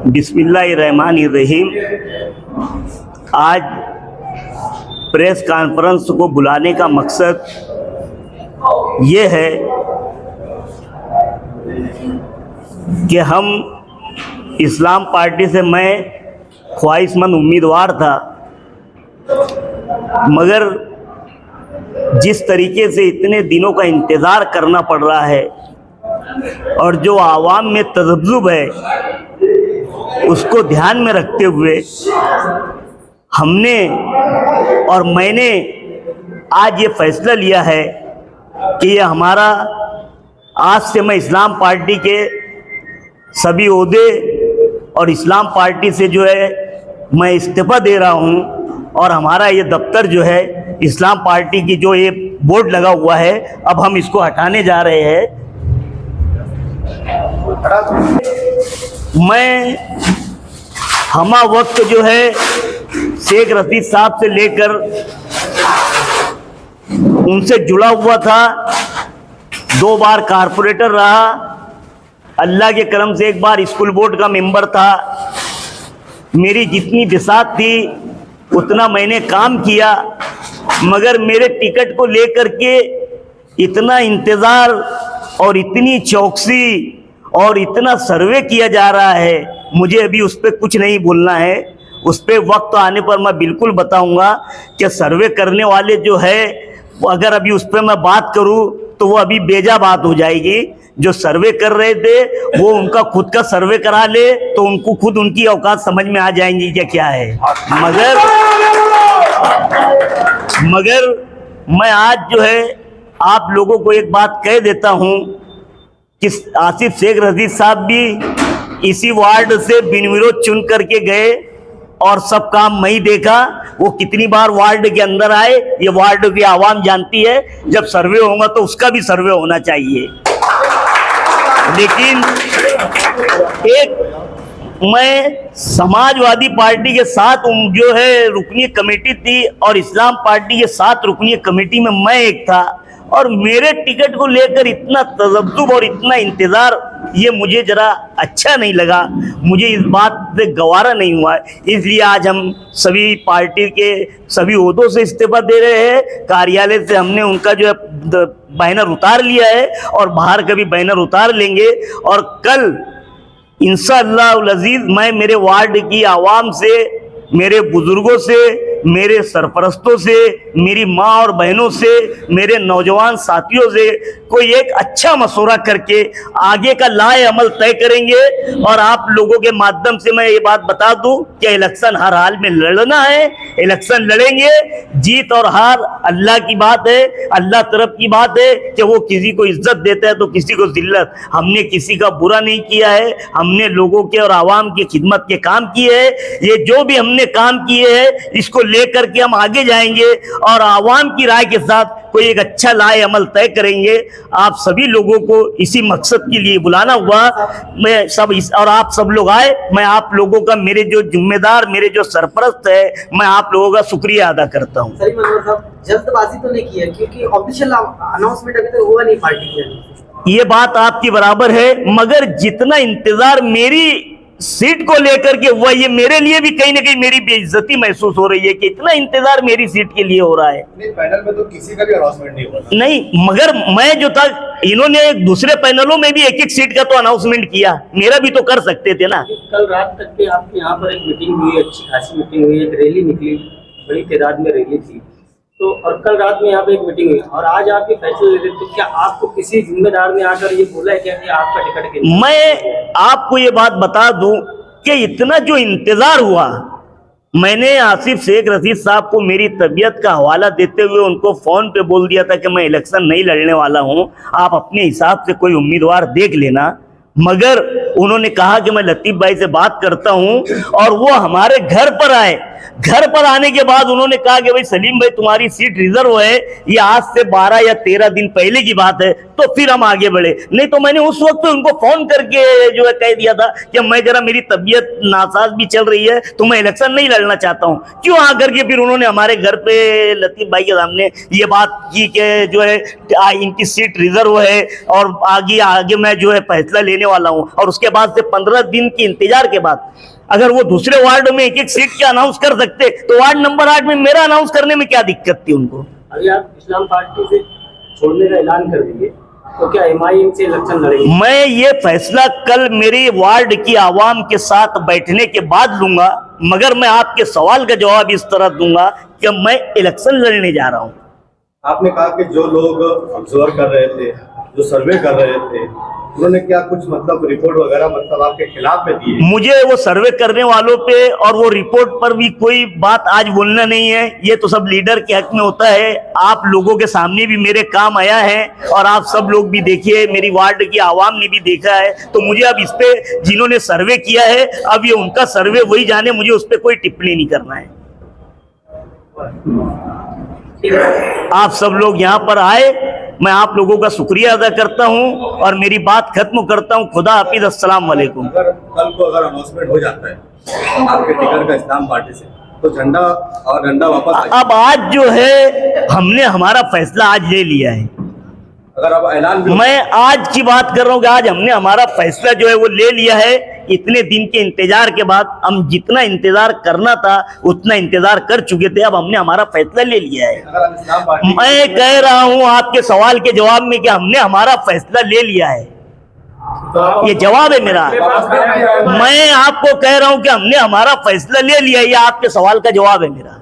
बिस्मिल्लाहिर्रहमानिर्रहीम। आज press conference को बुलाने का मकसद ये है कि हम इस्लाम पार्टी से, मैं ख्वाहिशमंद उम्मीदवार था, मगर जिस तरीके से इतने दिनों का इंतज़ार करना पड़ रहा है और जो आवाम में तज़ब्ज़ुब है उसको ध्यान में रखते हुए हमने और मैंने आज ये फैसला लिया है कि ये हमारा, आज से मैं इस्लाम पार्टी के सभी ओहदे और इस्लाम पार्टी से जो है मैं इस्तीफ़ा दे रहा हूँ और हमारा ये दफ्तर जो है इस्लाम पार्टी की जो ये बोर्ड लगा हुआ है अब हम इसको हटाने जा रहे हैं। मैं हमा वक्त जो है शेख रशीद साहब से लेकर उनसे जुड़ा हुआ था, 2 बार कारपोरेटर रहा, अल्लाह के करम से 1 बार स्कूल बोर्ड का मेंबर था। मेरी जितनी बिसात थी उतना मैंने काम किया, मगर मेरे टिकट को लेकर के इतना इंतज़ार और इतनी चौकसी और इतना सर्वे किया जा रहा है, मुझे अभी उस पर कुछ नहीं बोलना है। उस पर वक्त आने पर मैं बिल्कुल बताऊंगा कि सर्वे करने वाले जो है, अगर अभी उस पर मैं बात करूं तो वो अभी बेजा बात हो जाएगी। जो सर्वे कर रहे थे वो उनका खुद का सर्वे करा ले तो उनको खुद उनकी औकात समझ में आ जाएंगी कि क्या है। मगर मैं आज जो है आप लोगों को एक बात कह देता हूं कि आसिफ शेख रशीद साहब भी इसी वार्ड से बिन विरोध चुन करके गए और सब काम मैं ही देखा। वो कितनी बार वार्ड के अंदर आए ये वार्ड की आवाम जानती है। जब सर्वे होगा तो उसका भी सर्वे होना चाहिए। लेकिन एक मैं समाजवादी पार्टी के साथ जो है रुकनी कमेटी थी और इस्लाम पार्टी के साथ रुकनी कमेटी में मैं एक था, और मेरे टिकट को लेकर इतना तज़ब्ज़ुब और इतना इंतज़ार, ये मुझे ज़रा अच्छा नहीं लगा, मुझे इस बात से गवारा नहीं हुआ। इसलिए आज हम सभी पार्टी के सभी ओहदों से इस्तीफ़ा दे रहे हैं। कार्यालय से हमने उनका जो है बैनर उतार लिया है और बाहर का भी बैनर उतार लेंगे। और कल इंशाअल्लाह अज़ीज़ मैं मेरे वार्ड की आवाम से, मेरे बुज़ुर्गों से, मेरे सरपरस्तों से, मेरी माँ और बहनों से, मेरे नौजवान साथियों से कोई एक अच्छा मशवरा करके आगे का लाए अमल तय करेंगे। और आप लोगों के माध्यम से मैं ये बात बता दूं कि इलेक्शन हर हाल में लड़ना है, इलेक्शन लड़ेंगे। जीत और हार अल्लाह की बात है, अल्लाह तरफ की बात है कि वो किसी को इज्जत देता है तो किसी को जिल्लत। हमने किसी का बुरा नहीं किया है, हमने लोगों के और आवाम की खिदमत के काम किए हैं। ये जो भी हमने काम किए हैं इसको लेकर के हम आगे जाएंगे और आवाम की राय के साथ कोई एक अच्छा लाए अमल तय करेंगे। आप सभी लोगों को इसी मकसद के लिए बुलाना हुआ। मैं सब और आप सब लोग आए, मैं आप लोगों का, मेरे जो जिम्मेदार, मेरे जो सरपरस्त है, मैं आप लोगों का शुक्रिया अदा करता हूँ। जल्दबाजी तो नहीं की है क्योंकि ऑफिशियल अनाउंसमेंट अभी तक हुआ नहीं पार्टी की। ये बात आपकी बराबर है, मगर जितना इंतजार मेरी सीट को लेकर के हुआ, ये मेरे लिए भी कहीं ना कहीं मेरी बेइज्जती महसूस हो रही है कि इतना इंतजार मेरी सीट के लिए हो रहा है। नहीं, पैनल में तो किसी का भी अनाउंसमेंट नहीं हुआ। नहीं, मगर मैं जो था, इन्होंने दूसरे पैनलों में भी एक सीट का तो अनाउंसमेंट किया, मेरा भी तो कर सकते थे ना। कल रात तक के आपके यहाँ पर एक मीटिंग हुई, अच्छी खासी मीटिंग हुई, एक रैली निकली, बड़ी तादाद में रैली थी, तो और कल रात में यहाँ पे एक मीटिंग हुई और आज आप ये फैसला ले रहे, तो क्या आपको किसी जिम्मेदार ने आकर ये बोला है क्या कि आपका टिकट के? मैं आपको ये बात बता दूं कि इतना जो इंतजार हुआ, मैंने आसिफ शेख रशीद साहब को मेरी तबीयत का हवाला देते हुए उनको फ़ोन पे बोल दिया था कि मैं इलेक्शन नहीं लड़ने वाला हूं, आप अपने हिसाब से कोई उम्मीदवार देख लेना। मगर उन्होंने कहा कि मैं लतीफ़ भाई से बात करता हूं और वो हमारे घर पर आए घर पर आने के बाद उन्होंने कहा कि भाई सलीम भाई तुम्हारी सीट रिजर्व है, ये आज से 12 या 13 दिन पहले की बात है, तो फिर हम आगे बढ़े। नहीं तो मैंने उस वक्त उनको फोन करके जो है कह दिया था कि मैं जरा मेरी तबीयत नासाज भी चल रही है तो मैं इलेक्शन नहीं लड़ना चाहता हूं। क्यों आकर के फिर उन्होंने हमारे घर पे लतीफ भाई के सामने ये बात की कि जो है इनकी सीट रिजर्व है और आगे मैं जो है फैसला लेने वाला हूं। और उसके बाद से 15 दिन के इंतजार के बाद अगर वो दूसरे वार्ड में एक एक सीट के अनाउंस कर सकते तो वार्ड नंबर 8 में मेरा अनाउंस करने में क्या दिक्कत थी उनको। अभी आप इस्लाम पार्टी से छोड़ने का ऐलान कर दीजिए तो क्या एमआईएम से इलेक्शन लड़ेंगे? मैं ये फैसला कल मेरी वार्ड की आवाम के साथ बैठने के बाद लूंगा, मगर मैं आपके सवाल का जवाब इस तरह दूंगा कि मैं इलेक्शन लड़ने जा रहा हूं। आपने कहा कि जो लोग ऑब्जर्व कर रहे थे, जो सर्वे कर रहे थे, उन्होंने क्या कुछ मतलब रिपोर्ट वगैरह मतलब आपके खिलाफ में दी? मुझे वो सर्वे करने वालों पे और वो रिपोर्ट पर भी कोई बात आज बोलना नहीं है। ये तो सब लीडर के हक में होता है। आप लोगों के सामने भी मेरे काम आया है और आप सब लोग भी देखिए, मेरी वार्ड की आवाम ने भी देखा है। तो मुझे अब इस पे जिन्होंने सर्वे किया है अब ये उनका सर्वे वही जाने, मुझे उस पर कोई टिप्पणी नहीं करना है। आप सब लोग यहाँ पर आए, मैं आप लोगों का शुक्रिया अदा करता हूं और मेरी बात खत्म करता हूं। खुदा हाफिज, अस्सलाम वालेकुम। अगर कल को अगर अनाउंसमेंट हो जाता है आपके टिकट का इस्लाम पार्टी से तो झंडा वापस आ अब आज जो है हमने हमारा फैसला आज ले लिया है। अगर अब ऐलान भी मैं आज की बात कर रहा हूं कि आज हमने हमारा फैसला जो है वो ले लिया है। इतने दिन के इंतजार के बाद हम जितना इंतजार करना था उतना इंतजार कर चुके थे, अब हमने हमारा फैसला ले लिया है। अगर अब इस्लाम पार्टी मैं कह रहा हूं आपके सवाल के जवाब में कि हमने हमारा फैसला ले लिया है, ये जवाब है मेरा। मैं आपको कह रहा हूं कि हमने हमारा फैसला ले लिया, ये आपके सवाल का जवाब है मेरा।